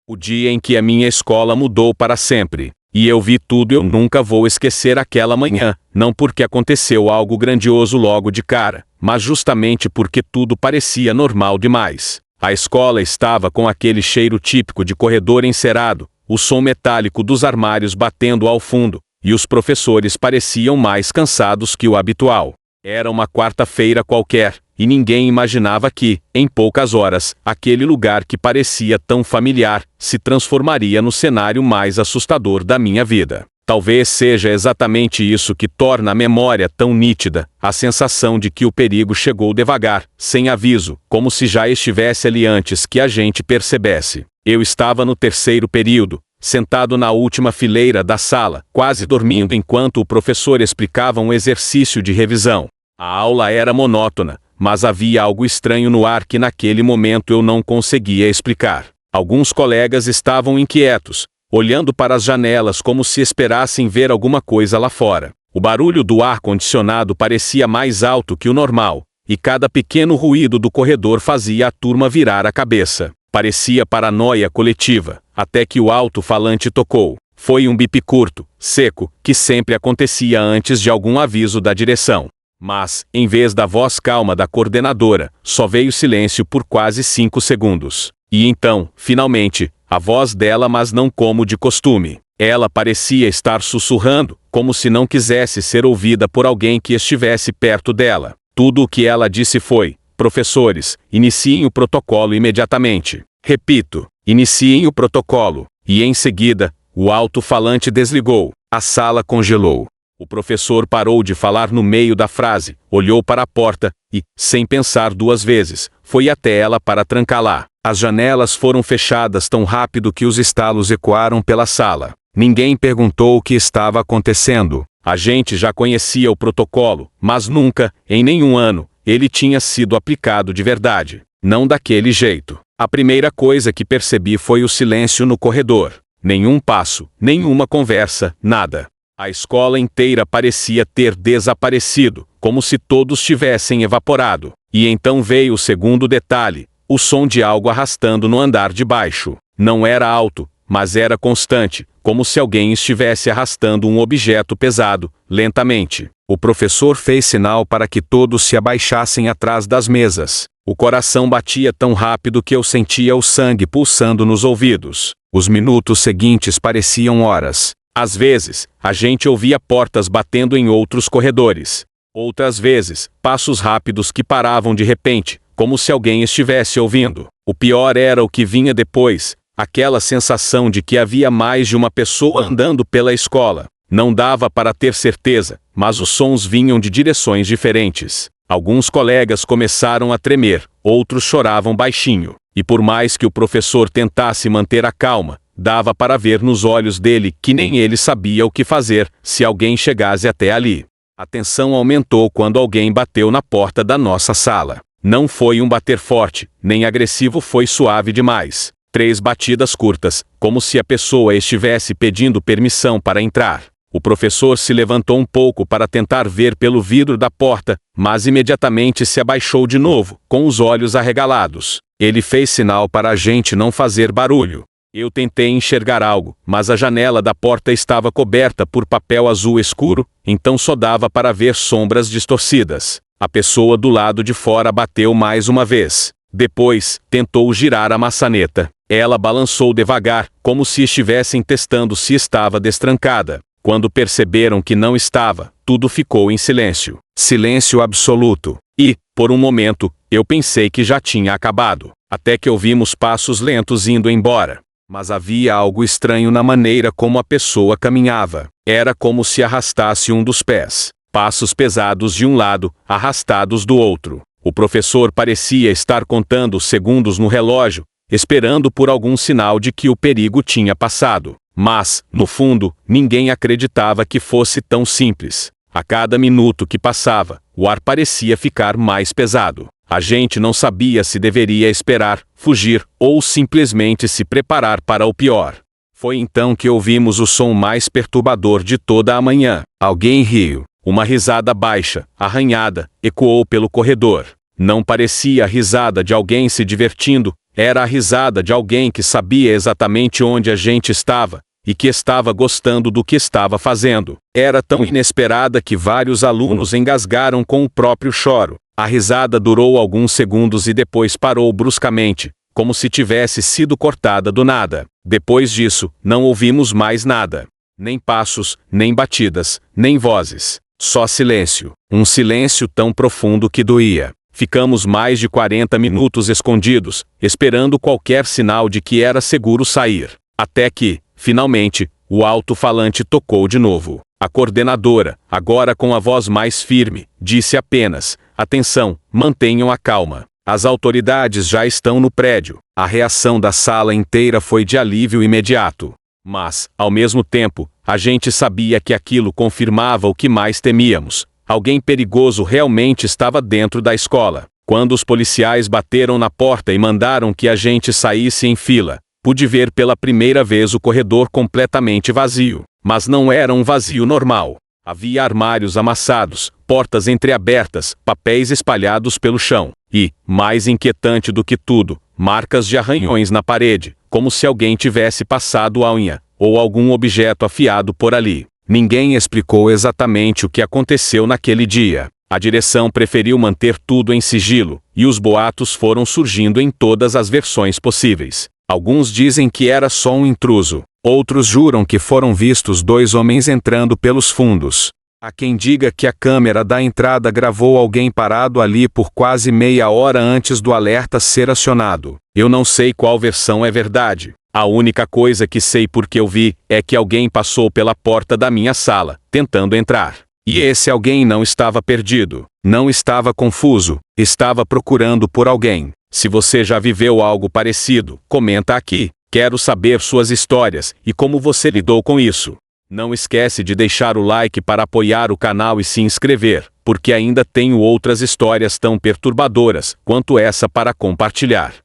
O dia em que a minha escola mudou para sempre. E eu vi tudo. Eu nunca vou esquecer aquela manhã, não porque aconteceu algo grandioso logo de cara, mas justamente porque tudo parecia normal demais. A escola estava com aquele cheiro típico de corredor encerado, o som metálico dos armários batendo ao fundo, e os professores pareciam mais cansados que o habitual. Era uma quarta-feira qualquer, e ninguém imaginava que, em poucas horas, aquele lugar que parecia tão familiar, se transformaria no cenário mais assustador da minha vida. Talvez seja exatamente isso que torna a memória tão nítida, a sensação de que o perigo chegou devagar, sem aviso, como se já estivesse ali antes que a gente percebesse. Eu estava no terceiro período, sentado na última fileira da sala, quase dormindo enquanto o professor explicava um exercício de revisão. A aula era monótona, mas havia algo estranho no ar que naquele momento eu não conseguia explicar. Alguns colegas estavam inquietos, olhando para as janelas como se esperassem ver alguma coisa lá fora. O barulho do ar-condicionado parecia mais alto que o normal, e cada pequeno ruído do corredor fazia a turma virar a cabeça. Parecia paranoia coletiva, até que o alto-falante tocou. Foi um bip curto, seco, que sempre acontecia antes de algum aviso da direção. Mas, em vez da voz calma da coordenadora, só veio silêncio por quase 5 segundos. E então, finalmente, a voz dela, mas não como de costume. Ela parecia estar sussurrando, como se não quisesse ser ouvida por alguém que estivesse perto dela. Tudo o que ela disse foi: professores, iniciem o protocolo imediatamente. Repito, iniciem o protocolo. E em seguida, o alto-falante desligou. A sala congelou. O professor parou de falar no meio da frase, olhou para a porta e, sem pensar 2 vezes, foi até ela para trancá-la. As janelas foram fechadas tão rápido que os estalos ecoaram pela sala. Ninguém perguntou o que estava acontecendo. A gente já conhecia o protocolo, mas nunca, em nenhum ano, ele tinha sido aplicado de verdade. Não daquele jeito. A primeira coisa que percebi foi o silêncio no corredor. Nenhum passo, nenhuma conversa, nada. A escola inteira parecia ter desaparecido, como se todos tivessem evaporado. E então veio o segundo detalhe, o som de algo arrastando no andar de baixo. Não era alto, mas era constante, como se alguém estivesse arrastando um objeto pesado, lentamente. O professor fez sinal para que todos se abaixassem atrás das mesas. O coração batia tão rápido que eu sentia o sangue pulsando nos ouvidos. Os minutos seguintes pareciam horas. Às vezes, a gente ouvia portas batendo em outros corredores. Outras vezes, passos rápidos que paravam de repente, como se alguém estivesse ouvindo. O pior era o que vinha depois, aquela sensação de que havia mais de uma pessoa andando pela escola. Não dava para ter certeza, mas os sons vinham de direções diferentes. Alguns colegas começaram a tremer, outros choravam baixinho. E por mais que o professor tentasse manter a calma, dava para ver nos olhos dele que nem ele sabia o que fazer se alguém chegasse até ali. A tensão aumentou quando alguém bateu na porta da nossa sala. Não foi um bater forte, nem agressivo, foi suave demais. 3 batidas curtas, como se a pessoa estivesse pedindo permissão para entrar. O professor se levantou um pouco para tentar ver pelo vidro da porta, mas imediatamente se abaixou de novo, com os olhos arregalados. Ele fez sinal para a gente não fazer barulho. Eu tentei enxergar algo, mas a janela da porta estava coberta por papel azul escuro, então só dava para ver sombras distorcidas. A pessoa do lado de fora bateu mais uma vez. Depois, tentou girar a maçaneta. Ela balançou devagar, como se estivessem testando se estava destrancada. Quando perceberam que não estava, tudo ficou em silêncio. Silêncio absoluto. E, por um momento, eu pensei que já tinha acabado. Até que ouvimos passos lentos indo embora. Mas havia algo estranho na maneira como a pessoa caminhava. Era como se arrastasse um dos pés. Passos pesados de um lado, arrastados do outro. O professor parecia estar contando os segundos no relógio, esperando por algum sinal de que o perigo tinha passado. Mas, no fundo, ninguém acreditava que fosse tão simples. A cada minuto que passava, o ar parecia ficar mais pesado. A gente não sabia se deveria esperar, fugir, ou simplesmente se preparar para o pior. Foi então que ouvimos o som mais perturbador de toda a manhã. Alguém riu. Uma risada baixa, arranhada, ecoou pelo corredor. Não parecia a risada de alguém se divertindo, Era a risada de alguém que sabia exatamente onde a gente estava e que estava gostando do que estava fazendo. Era tão inesperada que vários alunos engasgaram com o próprio choro. A risada durou alguns segundos e depois parou bruscamente, como se tivesse sido cortada do nada. Depois disso, não ouvimos mais nada. Nem passos, nem batidas, nem vozes. Só silêncio. Um silêncio tão profundo que doía. Ficamos mais de 40 minutos escondidos, esperando qualquer sinal de que era seguro sair. Até que, finalmente, o alto-falante tocou de novo. A coordenadora, agora com a voz mais firme, disse apenas: "Atenção, mantenham a calma. As autoridades já estão no prédio." A reação da sala inteira foi de alívio imediato. Mas, ao mesmo tempo, a gente sabia que aquilo confirmava o que mais temíamos. Alguém perigoso realmente estava dentro da escola. Quando os policiais bateram na porta e mandaram que a gente saísse em fila, pude ver pela primeira vez o corredor completamente vazio. Mas não era um vazio normal. Havia armários amassados, portas entreabertas, papéis espalhados pelo chão. E, mais inquietante do que tudo, marcas de arranhões na parede, como se alguém tivesse passado a unha, ou algum objeto afiado por ali. Ninguém explicou exatamente o que aconteceu naquele dia. A direção preferiu manter tudo em sigilo, e os boatos foram surgindo em todas as versões possíveis. Alguns dizem que era só um intruso. Outros juram que foram vistos dois homens entrando pelos fundos. Há quem diga que a câmera da entrada gravou alguém parado ali por quase meia hora antes do alerta ser acionado. Eu não sei qual versão é verdade. A única coisa que sei porque eu vi é que alguém passou pela porta da minha sala, tentando entrar. E esse alguém não estava perdido, não estava confuso, estava procurando por alguém. Se você já viveu algo parecido, comenta aqui. Quero saber suas histórias e como você lidou com isso. Não esquece de deixar o like para apoiar o canal e se inscrever, porque ainda tenho outras histórias tão perturbadoras quanto essa para compartilhar.